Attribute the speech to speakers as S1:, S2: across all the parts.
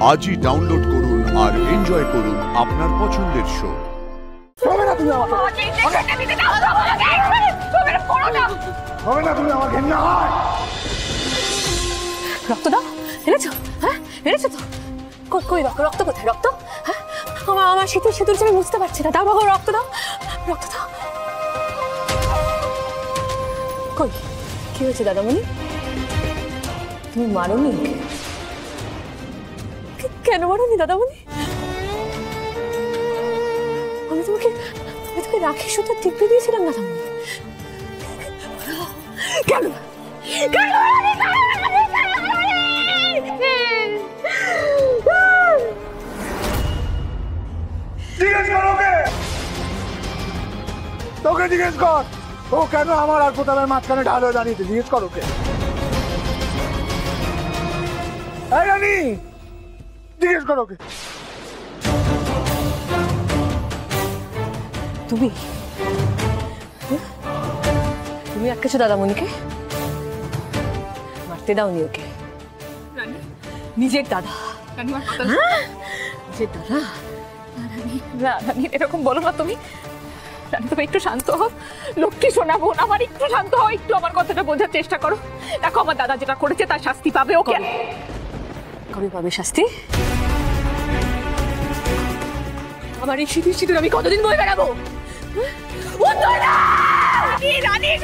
S1: আজই ডাউনলোড করুন আর এনজয় করুন আপনার পছন্দের শো।
S2: হবে না তুমি আমাকে, হবে না তুমি আমার ঘেন্না হয়।
S3: রক্ত দাও, এনেছো? হ্যাঁ এনেছো তো? কই রক্ত কোথায়? রক্ত হ্যাঁ আমার শীতের সিঁদুর আমি বুঝতে পারছি না। দাও বাবা রক্ত দাও, রক্ত দাও। কই কি হয়েছে দাদামণি? তুমি মারোনি? কেন মারোনি দাদামণি? আমি তোমাকে রাখি সুতো টিপে দিয়েছিলাম দাদামণি। কেন
S2: জিজ্ঞেস কর ওকে, তোকে জিজ্ঞেস কর ও কেন আমার আর কোথায় মাঝখানে ঢাল হয়ে দাঁড়িয়েছে। জিজ্ঞেস কর ওকে। এই রানী, জিজ্ঞেস কর ওকে।
S3: তুমি তুমি আটকেছো দাদামণিকে, মারতে দাওনি ওকে। নিজের দাদা, নিজের দাদা। রানী এরকম বলো না তুমি। রানী তুমি একটু শান্ত হও, লক্ষ্মী শোনাবো না আমার। একটু শান্ত হও, একটু আমার কথাটা বোঝার চেষ্টা করো। দেখো আমার দাদা যেটা করেছে তার শাস্তি পাবে ওকে। কবে পাবে শাস্তি? আমার এই সিঁদুর আমি কতদিন বয়ে বেড়াবো?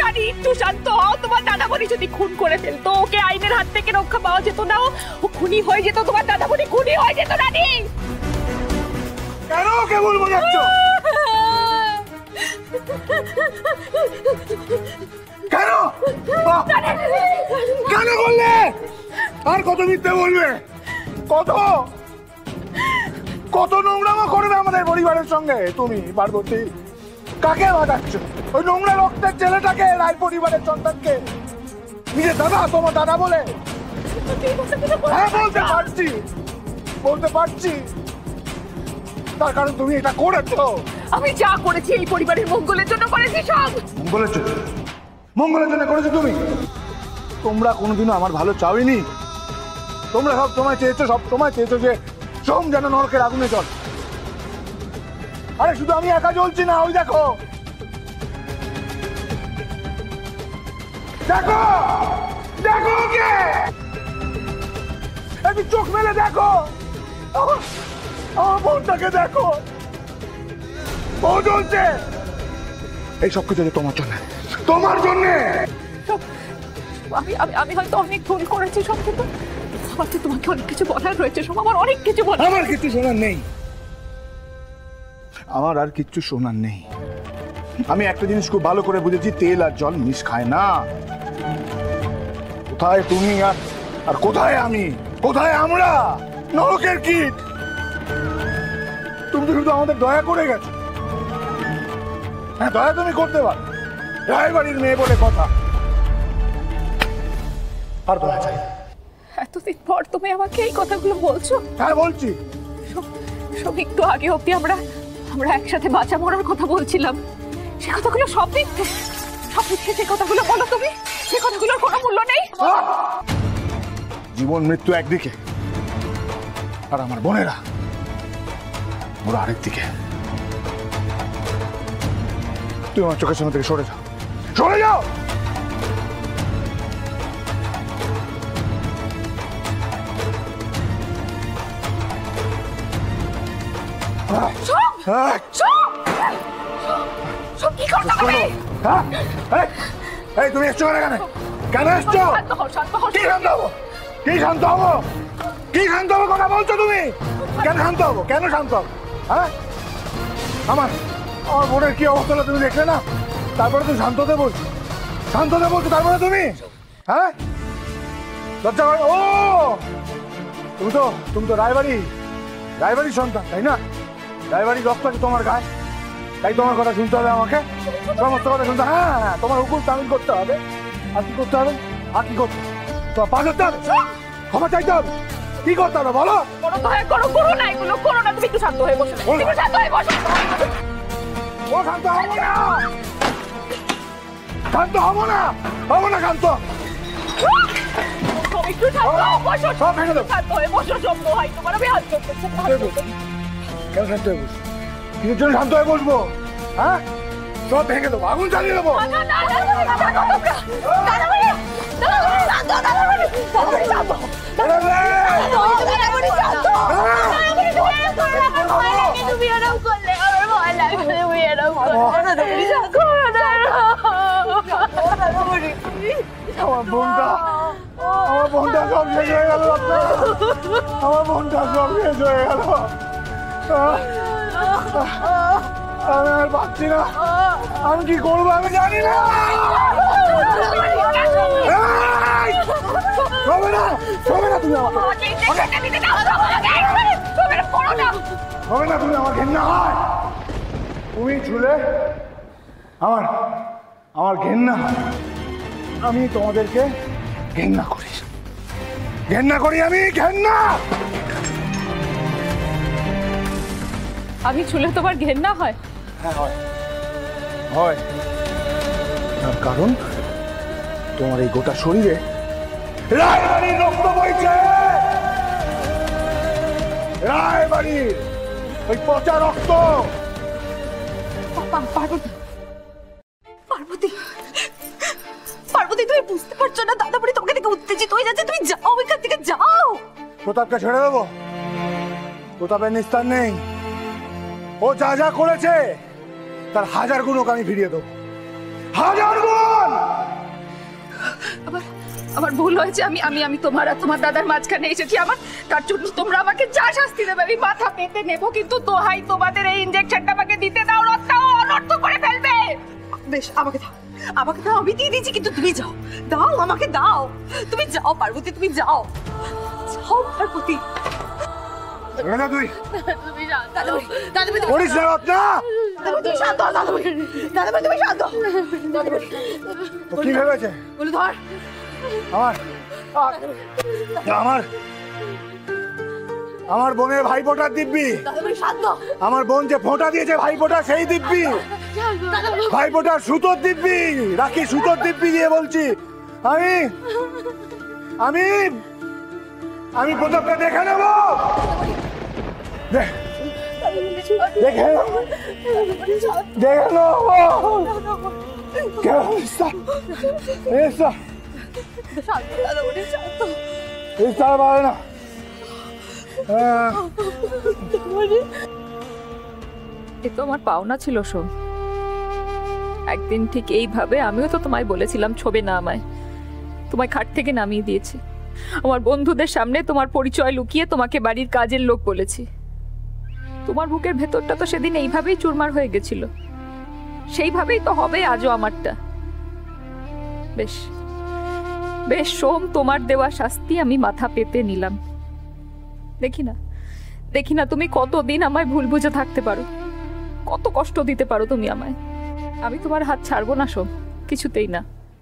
S3: রানী একটু শান্ত হও। তোমার দাদামণি যদি খুন করে ফেলতো, ওকে আইনের হাত থেকে রক্ষা পাওয়া যেত না, ও খুনি হয়ে যেত। তোমার দাদামণি খুনি হয়ে যেত। রানী
S2: কেন ওকে ভুল বোঝাচ্ছ? কেন কেন বললে? আর কত মিথ্যে বলবে? কত নোংরামো করবে আমাদের পরিবারের সঙ্গে তুমি পার্বতী। কাকে বাঁচাচ্ছ? ওই নোংরা রক্তের ছেলেটাকে, রায় পরিবারের সন্তানকে। নিজের দাদা তোমার দাদা বলে? হ্যাঁ বলতে পারছি। তার কারণ তুমি এটা করেছো।
S3: আমি যা করেছি এই পরিবারের মঙ্গলের জন্য করেছি। সব
S2: মঙ্গলের জন্য করেছো তুমি। তোমরা কোনোদিনও আমার ভালো চাওনি। তোমরা সব সময় চেয়েছো যে সোম যেন নরকের আগুনে চল। আরে শুধু আমি একা জ্বলছি না, ওই দেখো ওকে, একটু চোখ মেলে দেখো আমার বোনটাকে, দেখো বউ জ্বলছে। এই সব কিছু তোমার জন্য।
S3: আমি হয়তো অনেক ভুল করেছি সব, কিন্তু আমার তো তোমাকে অনেক কিছু বলার রয়েছে। সব আমার অনেক কিছু বলার।
S2: আমার কিছু শোনার নেই, আমার আর কিচ্ছু শোনার নেই। আমি একটা জিনিস খুব ভালো করে বুঝেছি, তেল আর জল মিশ খায় না। কোথায় তুমি আর কোথায় আমি, কোথায় আমরা? নরকের কীট। তুমি তো শুধু আমাদের দয়া করে গেছো। হ্যাঁ দয়া তুমি করতে পারো, রায়বাড়ির মেয়ে বলে কথা। আর দয়া চাই।
S3: এতদিন পর তুমি আমাকে এই কথাগুলো বলছো?
S2: হ্যাঁ বলছি।
S3: সব একটু আগে অব্দি আমরা একসাথে বাঁচা মরার কথা বলছিলাম। সে কথাগুলো সব মিথ্যে। যে কথাগুলো বলো তুমি, সে কথাগুলোর কোনো মূল্য নেই।
S2: জীবন মৃত্যু একদিকে, আর আমার বোনেরা ওরা আরেকদিকে। তুমি আমার চোখের সামনে থেকে সরে যাও। তুমি এসছো কেন এসছো? কি শান্ত হবো কথা বলছো তুমি? কেন শান্ত হবো? হ্যাঁ আমার বোনের কি অবস্থা হলো তুমি দেখলে না? তারপরে তুমি শান্ত হতে বলছো, তারপরে তুমি হ্যাঁ লজ্জা করে? ও তুমি তো রায়বাড়ির সন্তান, তাই না? রায়বাড়ির রক্ত আছে তোমার গায়ে, তাই তোমার কথা শুনতে হবে আমাকে, সমস্ত কথা শুনতে। হ্যাঁ তোমার হুকুম তামিল করতে হবে। আর কি করতে হবে? তোমার পা ধরতে হবে, ক্ষমা চাইতে হবে। কি করতে হবে বলো?
S3: করো না এগুলো, করো না। তুমি একটু শান্ত হয়ে বসো।
S2: ও শান্ত হবো না, শান্ত।
S3: একটু শান্ত হও, বসো।
S2: সব ভেঙে দেবো।
S3: শান্ত হয়ে বসো, সব দোহাই তোমার, আমি হাত করতেছি।
S2: কেন শান্ত হয়ে বসবো? কিসের জন্য শান্ত হয়ে বসবো? হ্যাঁ, সব ভেঙে দেবো, আগুন জ্বালিয়ে দেবো। আমার বোনটা সব শেষ হয়ে গেল। আমার বোনটা সব শেষ হয়ে গেল। আমি আর পাচ্ছি না, আমি কি করবো আমি জানি না। হবে না, হবে না, তুমি আমাকে হবে না, তুমি আমার ঘেন্না হয়। তুমি ছুলে আমার আমার ঘেন্না হয়। আমি তোমাদেরকে ঘেন্না করি, ঘেন্না করি, আমি ঘেন্না।
S3: আমি ছুলে তোমার ঘেন্না হয়?
S2: হ্যাঁ হয়, হয়। তার কারণ তোমার এই গোটা শরীরে রায়বাড়ির রক্ত বইছে। রায়বাড়ির ওই পচা রক্ত।
S4: পার্বতী, পার্বতী, পার্বতী, তুমি বুঝতে পারছো না? দাদাবাড়ি তোমাকে দেখে উত্তেজিত হয়ে যাচ্ছে। তুমি যাও, এখান থেকে যাও।
S2: প্রতাপকে ছেড়ে দেবো? প্রতাপের নিস্তার নেই। ও যা যা করেছে তার 1000 গুণ ওকে আমি ফিরিয়ে দেবো, 1000 গুণ।
S3: আমার ভুল হয়েছে। আমি আমি আমি তোমার আর তোমার দাদার মাঝখানে এসেছি। আমার তার জন্য তোমরা আমাকে যা শাস্তি দেবে আমি মাথা পেতে নেব, কিন্তু দোহাই তোমাদের এই ইনজেকশনটা আমাকে দিতে দাও, রক্তটা অনর্থ করে ফেলবে।
S4: বেশ, আমাকে দাও, আমাকে দাও, আমি দিয়ে দিচ্ছি, কিন্তু তুমি যাও, দাও, আমাকে দাও। তুমি যাও পার্বতী, তুমি যাও, যাও পার্বতী।
S2: না তুই
S3: তুমি যাও
S4: দাদাবাড়ি, দাদাবাড়ি,
S2: করিস না রত্না।
S4: দাদাবাড়ি, তুমি শান্ত হও। দাদাবাড়ি, দাদাবাড়ি, তুমি শান্ত হও। দাদাবাড়ি,
S2: ও কি ভেবেছে?
S4: বলে ধর।
S2: আমার আমার আমার বোনের ভাইফোঁটার দিব্যি।
S4: দাদাবাড়ি, শান্ত হও।
S2: আমার বোন যে ফোঁটা দিয়েছে ভাইফোঁটা, সেই দিব্যি। ভাইফোঁটার সুতোর দিব্যি, রাখি সুতোর দিব্যি দিয়ে বলছি। আমি আমি আমি প্রতাপকে দেখে নেব। দেখে দেখে নেব।
S4: দাদাবাড়ি, শান্ত হও।
S2: পারে না।
S3: এ তো আমার পাওনা ছিল শোন। একদিন ঠিক এইভাবে আমিও তো তোমায় বলেছিলাম ছবে না আমায়, তোমায় খাট থেকে নামিয়ে দিয়েছি। আমার বন্ধুদের সামনে তোমার পরিচয় লুকিয়ে তোমাকে বাড়ির কাজের লোক বলেছি। তোমার বুকের ভেতরটা তো সেদিন এইভাবেই চুরমার হয়ে গেছিল, সেইভাবেই তো হবে আজও আমারটা। বেশ বেশ সোম, তোমার দেওয়া শাস্তি আমি মাথা পেতে নিলাম। দেখি না তুমি কতদিন আমায় ভুল বুঝে থাকতে পারো, কত কষ্ট দিতে পারো তুমি আমায়। আমি তোমার হাত ছাড়বো না সোম, কিছুতেই না।